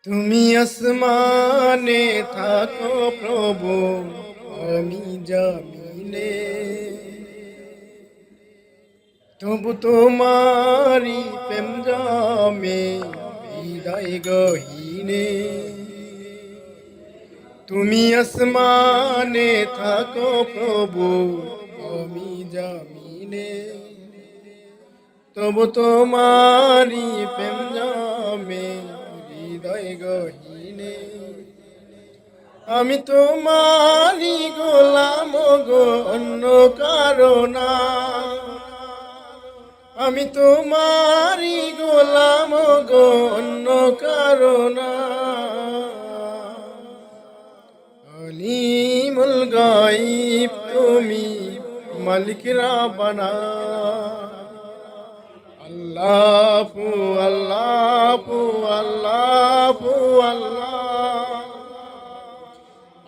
তুমি আসমানে থাকো প্রভু, আমি জমিনে, তবু তোমারি প্রেম জমে হৃদয় গহীনে। তুমি আসমানে থাকো প্রভু, আমি জমিনে, তবু তোমারি প্রেম জমে হৃদয় গহীনে। আমি তোমারি গোলাম গো, অন্য কারো না। আমি তোমারি গোলাম গো, অন্য কারো না। আলিমুল গায়ব তুমি, মালিক রাব্বানা। আল্লাহু আল্লাহু আল্লাহু আল্লাহ,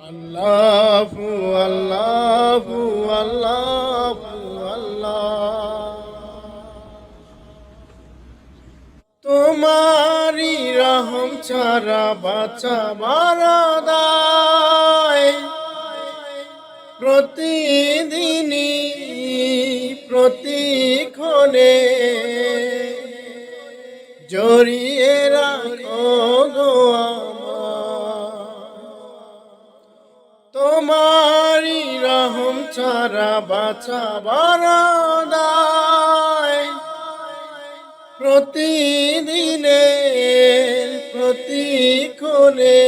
আল্লাহু আল্লাহু আল্লাহু আল্লাহ। তোমারি রহম ছাড়া বাঁচাবার দায়, প্রতিদিনই প্রতিক্ষণে জড়িয়ে রাখো গো আমায়। তোমারি রহম ছাড়া বাঁচাবার দায়, প্রতিদিনে প্রতিক্ষণে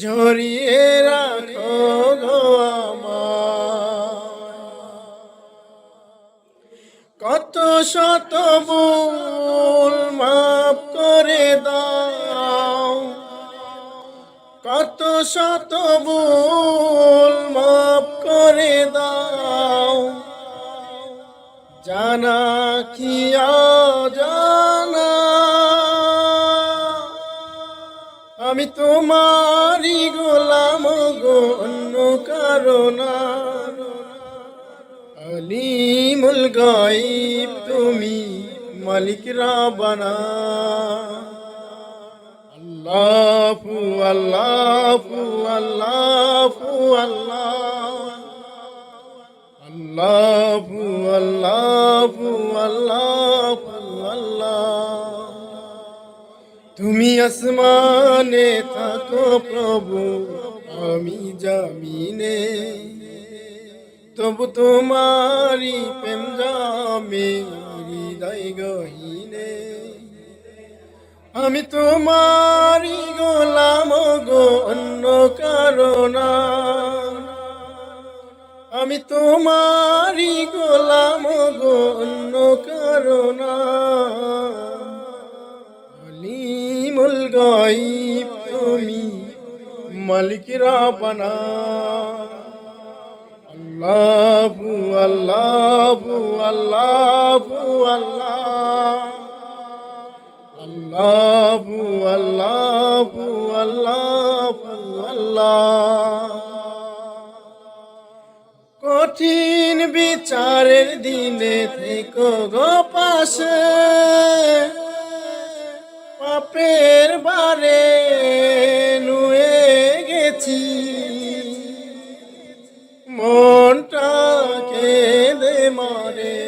জড়িয়ে রাখো গো আমায়। কত শত ভুল মাফ করে দাও, কত শত ভুল মাফ করে দাও, জানা কি অজানা। আমি তোমারি গোলাম গো, অন্য কারো না। আলিমুল গায়ব তুমি, মালিক রাব্বানা। আল্লাহু আল্লাহু আল্লাহু আল্লাহ, আল্লাহু আল্লাহু আল্লাহু আল্লাহ। তুমি আসমানে থাকো প্রভু, আমি জমিনে, তবু তোমারি প্রেম জমে হৃদয় গহীনে। আমি তোমারি গোলাম গো, অন্য কারো না। আমি তোমারি গোলাম গো, অন্য কারো না। আলিমুল গায়ব তুমি, মালিক রাব্বানা। আল্লাহু আল্লাহু আল্লাহু আল্লাহ, আল্লাহু আল্লাহু আল্লাহু আল্লাহ। কঠিন বিচারের দিনে থেকো গো পাশে, পাপের বারে নুয়ে গেছি, মনটা কেঁদে মরে।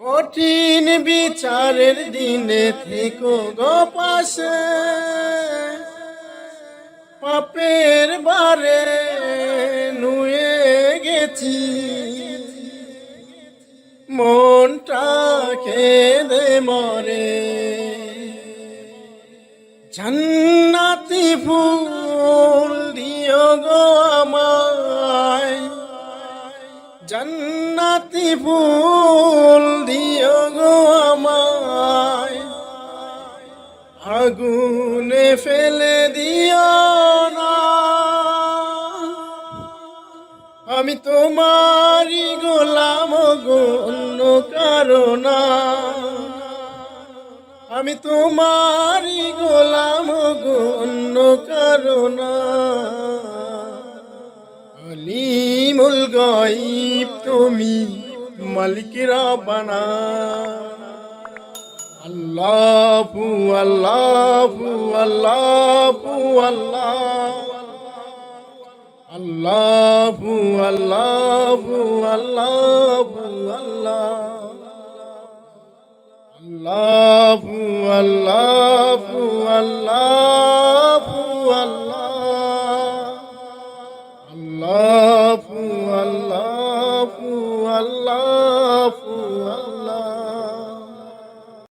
কঠিন বিচারের দিনে থেকো গো পাশে, পাপের বারে নুয়ে গেছি, মনটা কেঁদে মরে। জান্নাতি ফুল দিও গো আমায়, জান্নাতি ফুল দিও গো আমায়, আগুনে ফেলে দিও না। আমি তোমারি গোলাম গো, অন্য কারো না। আমি তোমারি গোলাম গো, অন্য কারো না। আলিমুল গায়ব তুমি, মালিক রাব্বানা। আল্লাহ আল্লাহু আল্লাহু আল্লাহু আল্লাহু আল্লাহু আল্লাহু আল্লাহু আল্লাহু আল্লাহু আল্লাহ